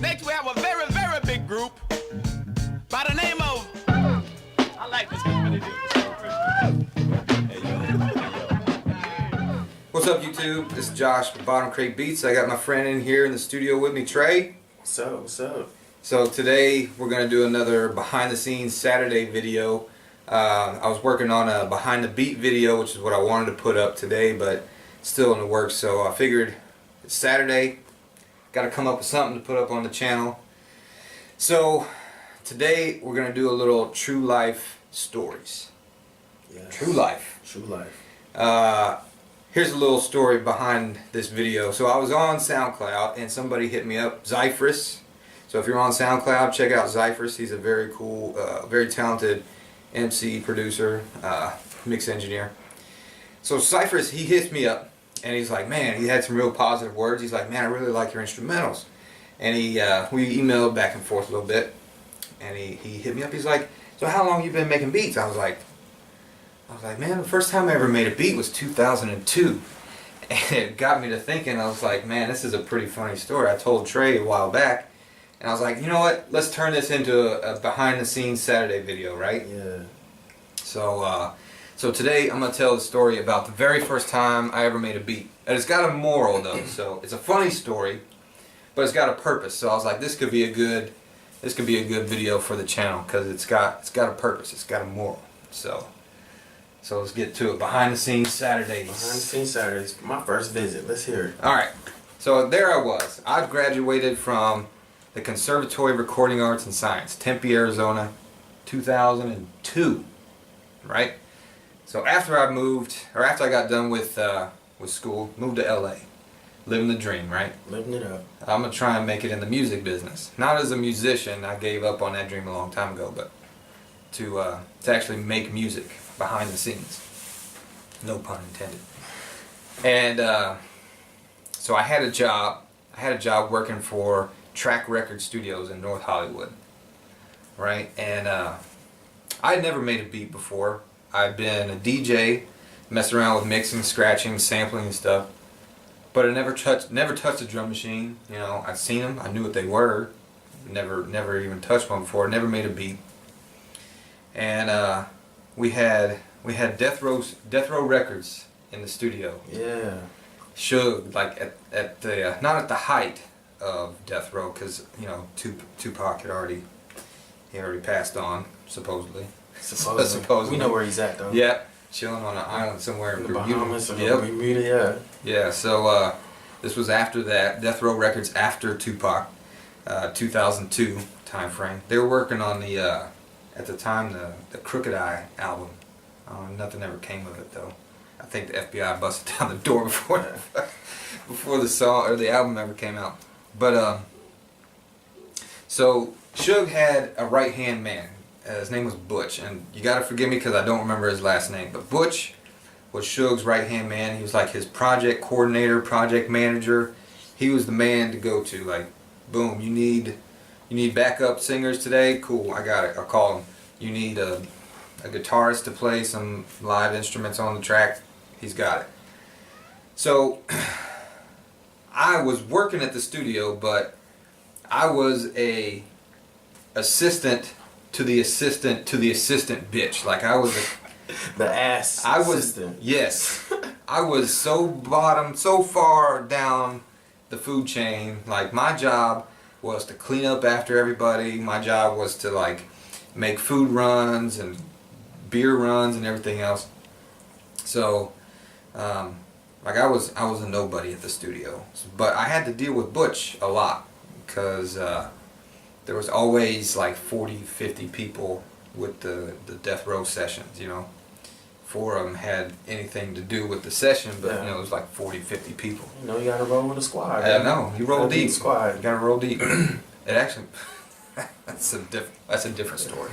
Next we have a very, very big group by the name of... I like this one. What's up, YouTube? This is Josh with Bottom Crate Beats. I got my friend in here in the studio with me, Trey. What's up? What's up? So today we're going to do another behind the scenes Saturday video. I was working on a behind the beat video, which is what I wanted to put up today, but still in the works. So I figured it's Saturday, got to come up with something to put up on the channel. So today we're going to do a little true life stories. Yes. True life. True life. Here's a little story behind this video. So I was on SoundCloud and somebody hit me up, Zyphris. So if you're on SoundCloud, check out Zyphris. He's a very cool, very talented MC, producer, mix engineer. So Zyphris, he hits me up and he's like, man, he had some real positive words. He's like, man, I really like your instrumentals. And we emailed back and forth a little bit. And he hit me up. He's like, so how long you been making beats? I was like, man, the first time I ever made a beat was 2002. And it got me to thinking. I was like, man, this is a pretty funny story. I told Trey a while back. And I was like, you know what? Let's turn this into a behind-the-scenes Saturday video, right? Yeah. So today I'm going to tell the story about the very first time I ever made a beat. And it's got a moral, though. So it's a funny story, but it's got a purpose. So I was like, this could be a good video for the channel because it's got a purpose. It's got a moral. So let's get to it. Behind the scenes Saturdays. Behind the scenes Saturdays. My first visit. Let's hear it. All right. So there I was. I graduated from the Conservatory of Recording Arts and Science, Tempe, Arizona, 2002. Right. So after I got done with school, moved to LA, living the dream. Right. Living it up. I'm gonna try and make it in the music business. Not as a musician. I gave up on that dream a long time ago, but to actually make music behind the scenes. No pun intended. And so I had a job. Working for Track Record Studios in North Hollywood. Right? And I had never made a beat before. I'd been a DJ, messed around with mixing, scratching, sampling and stuff. But I never touched a drum machine. You know, I'd seen them. I knew what they were. Never even touched one before. Never made a beat. And we had Death Row Records in the studio. Yeah. Suge, like at the not at the height of Death Row, because you know Tupac had already passed on supposedly. Supposedly. We know where he's at though. Yeah, chilling on an island somewhere in the Bermuda. Bahamas or Bermuda, yeah. Yeah. So this was after that. Death Row Records after Tupac, 2002 time frame. They were working on the at the time the Crooked Eye album. Nothing ever came of it though. I think the FBI busted down the door before the song or the album ever came out. But so Suge had a right hand man. His name was Butch, and you gotta forgive me because I don't remember his last name. But Butch was Suge's right hand man. He was like his project coordinator, project manager. He was the man to go to. Like, boom, you need backup singers today? Cool, I got it. I'll call him. You need a guitarist to play some live instruments on the track? He's got it. So I was working at the studio, but I was a assistant to the assistant to the assistant bitch. Like I was the ass assistant. Yes. I was so far down the food chain. Like my job was to clean up after everybody. My job was to like make food runs and beer runs and everything else. So like I was a nobody at the studio, but I had to deal with Butch a lot because there was always like 40-50 people with the Death Row sessions, you know. 4 of them had anything to do with the session, but you know, it was like 40-50 people. You know, you gotta roll with a squad. I know, you roll deep. Squad. You gotta roll deep. It actually, that's a different story,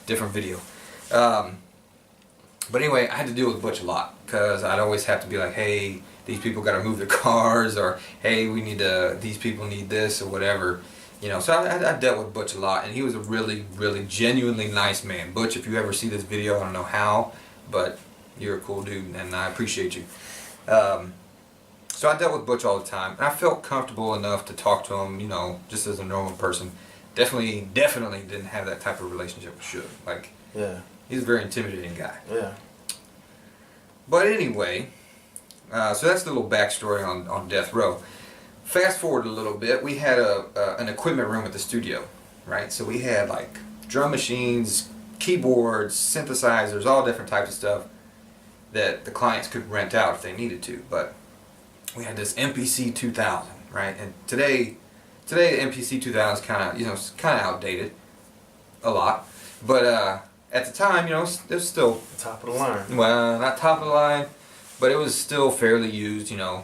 different video. But anyway, I had to deal with Butch a lot because I'd always have to be like, hey, these people got to move their cars, or hey, these people need this or whatever, you know. So I dealt with Butch a lot, and he was a really, really genuinely nice man. Butch, if you ever see this video, I don't know how, but you're a cool dude, and I appreciate you. So I dealt with Butch all the time, and I felt comfortable enough to talk to him, you know, just as a normal person. Definitely didn't have that type of relationship with Suge. Like, Yeah. he's a very intimidating guy. Yeah. But anyway, so that's the little backstory on Death Row. Fast forward a little bit, we had an equipment room at the studio, right? So we had like drum machines, keyboards, synthesizers, all different types of stuff that the clients could rent out if they needed to. But we had this MPC 2000, right? And today the MPC 2000 is kind of, you know, kind of outdated a lot. But at the time, you know, it was still Top of the line. well, not top of the line, but it was still fairly used, you know.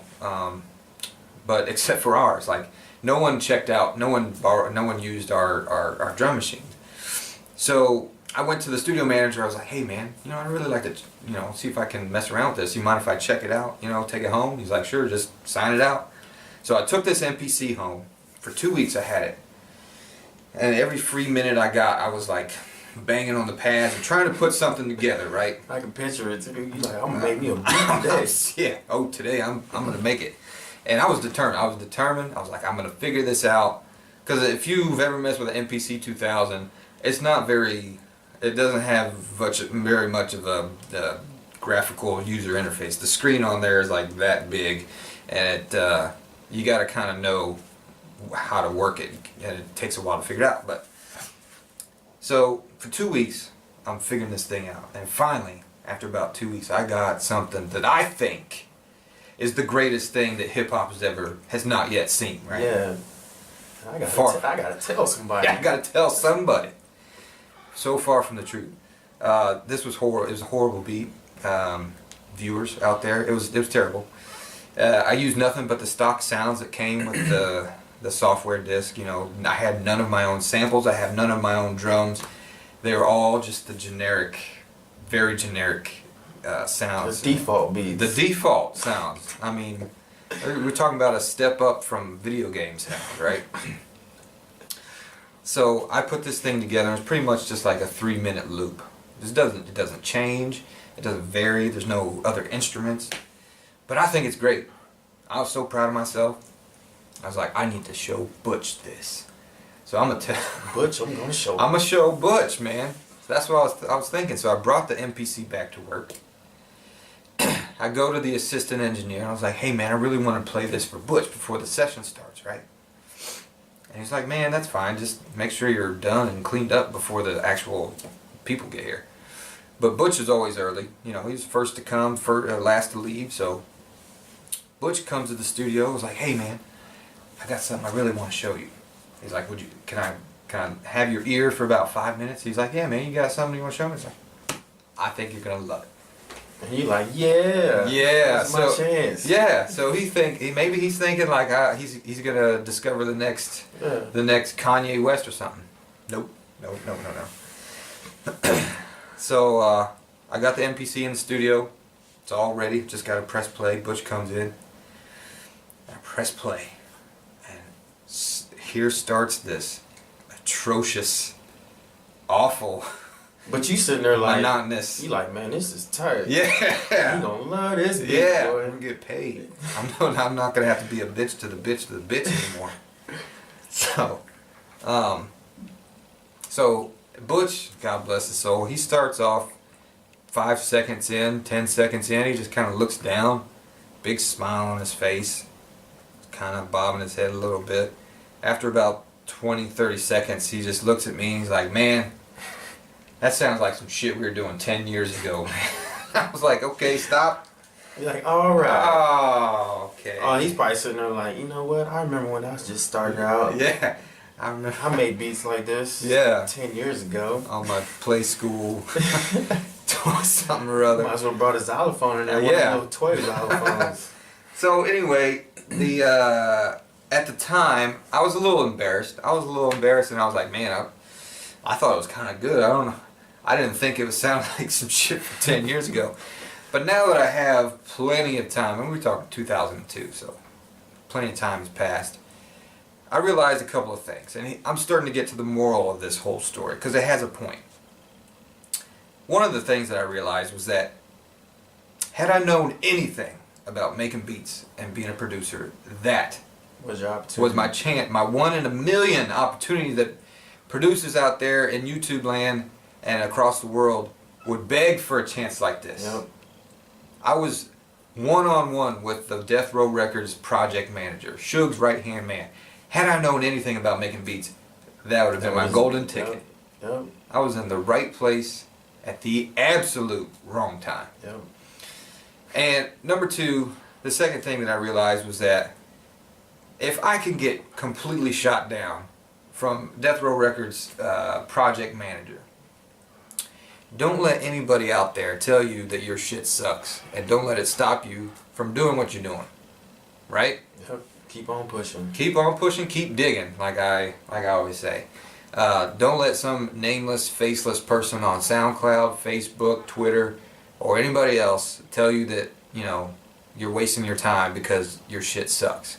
But except for ours, like no one checked out, no one used our drum machines. So I went to the studio manager. I was like, hey man, you know, I'd really like to, you know, see if I can mess around with this. You mind if I check it out? You know, take it home? He's like, sure, just sign it out. So I took this MPC home. For 2 weeks I had it, and every free minute I got, I was like banging on the pads and trying to put something together, right? I can picture it too. You like, I'm gonna make me a beat today. Yeah. Oh, today I'm gonna make it, and I was determined. I was like, I'm gonna figure this out, because if you've ever messed with an MPC 2000, it's not very. It doesn't have very much of a graphical user interface. The screen on there is like that big, and you got to kind of know how to work it, and it takes a while to figure it out. But so for 2 weeks I'm figuring this thing out, and finally after about 2 weeks I got something that I think is the greatest thing that hip-hop has not yet seen, right? Yeah. I gotta tell somebody. Yeah, I gotta tell somebody. So far from the truth. This was horrible. It was a horrible beat. Viewers out there, it was terrible. I used nothing but the stock sounds that came with the software disc. You know, I had none of my own samples. I have none of my own drums. They were all just the generic, very generic sounds. The default beats. The default sounds. I mean, we're talking about a step up from video game sound, right? So I put this thing together. It's pretty much just like a 3-minute loop. It doesn't change. It doesn't vary. There's no other instruments. But I think it's great. I was so proud of myself. I was like, I need to show Butch this. So I'm gonna tell Butch, I'm gonna show. I'm gonna show Butch, man. So that's what I was thinking. So I brought the MPC back to work. I go to the assistant engineer and I was like, hey man, I really want to play this for Butch before the session starts, right? And he's like, man, that's fine. Just make sure you're done and cleaned up before the actual people get here. But Butch is always early. You know, he's first to come, last to leave. So Butch comes to the studio. I was like, hey man, I got something I really want to show you. He's like, can I have your ear for about 5 minutes? He's like, yeah man, you got something you want to show me? He's like, I think you're gonna love it. And you're like, yeah, that's my chance. Yeah, so maybe he's thinking like he's gonna discover the next Kanye West or something. Nope, no. So I got the MPC in the studio. It's all ready. Just gotta press play. Butch comes in. I press play, and here starts this atrocious, awful. But you sitting there like monotonous. You like, man, this is tight. Yeah. You gonna love this beat, yeah. boy. I'm gonna get paid. I'm not gonna have to be a bitch to the bitch anymore. So Butch, God bless his soul, he starts off 5 seconds in, 10 seconds in, he just kind of looks down, big smile on his face, kind of bobbing his head a little bit. After about 20, 30 seconds, he just looks at me and he's like, man, that sounds like some shit we were doing 10 years ago, man. I was like, okay, stop. You're like, alright. Oh, okay. Oh, he's probably sitting there like, you know what? I remember when I was just starting out. Yeah. I remember. I made beats like this 10 years ago. On my play school. Doing something or other. Might as well brought a xylophone in there. Yeah. One of those toy xylophones. So anyway, at the time, I was a little embarrassed. And I was like, man, I thought it was kind of good. I don't know. I didn't think it would sound like some shit from 10 years ago. But now that I have plenty of time, and we're talking 2002, so plenty of time has passed, I realized a couple of things. And I'm starting to get to the moral of this whole story, because it has a point. One of the things that I realized was that had I known anything about making beats and being a producer, that Was your opportunity? was my chance, my 1 in a million opportunity that producers out there in YouTube land and across the world would beg for a chance like this. Yep. I was one-on-one with the Death Row Records project manager, Suge's right-hand man. Had I known anything about making beats, that would have been my golden ticket. Yep. I was in the right place at the absolute wrong time. Yep. And number two, the second thing that I realized was that if I can get completely shot down from Death Row Records project manager, don't let anybody out there tell you that your shit sucks, and don't let it stop you from doing what you're doing. Right? Yep. Keep on pushing. Keep on pushing, keep digging, like I always say. Don't let some nameless, faceless person on SoundCloud, Facebook, Twitter, or anybody else tell you that, you know, you're wasting your time because your shit sucks.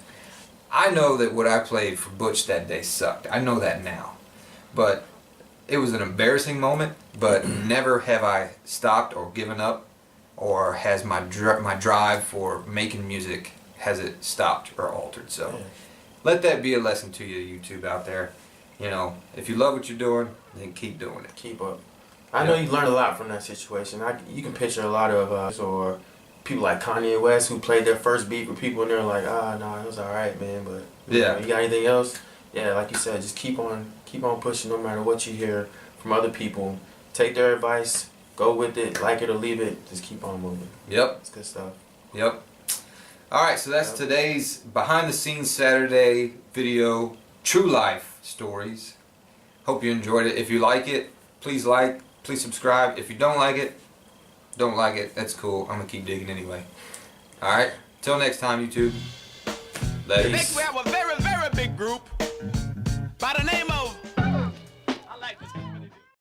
I know that what I played for Butch that day sucked. I know that now. But it was an embarrassing moment, but never have I stopped or given up, or has my drive for making music, has it stopped or altered. So let that be a lesson to you, YouTube out there. You know, if you love what you're doing, then keep doing it. Keep up. I know you learned a lot from that situation. You can picture a lot of or people like Kanye West who played their first beat with people and they're like, no, it was alright, man. But you know, you got anything else? Yeah, like you said, just keep on pushing no matter what you hear from other people. Take their advice, go with it, like it or leave it. Just keep on moving. Yep. It's good stuff. Yep. Alright, so that's today's behind the scenes Saturday video, True Life Stories. Hope you enjoyed it. If you like it, please subscribe. If you don't like it, don't like it. That's cool. I'm gonna keep digging anyway. Alright, till next time, YouTube. Next Ladies. we have a very, very big group by the name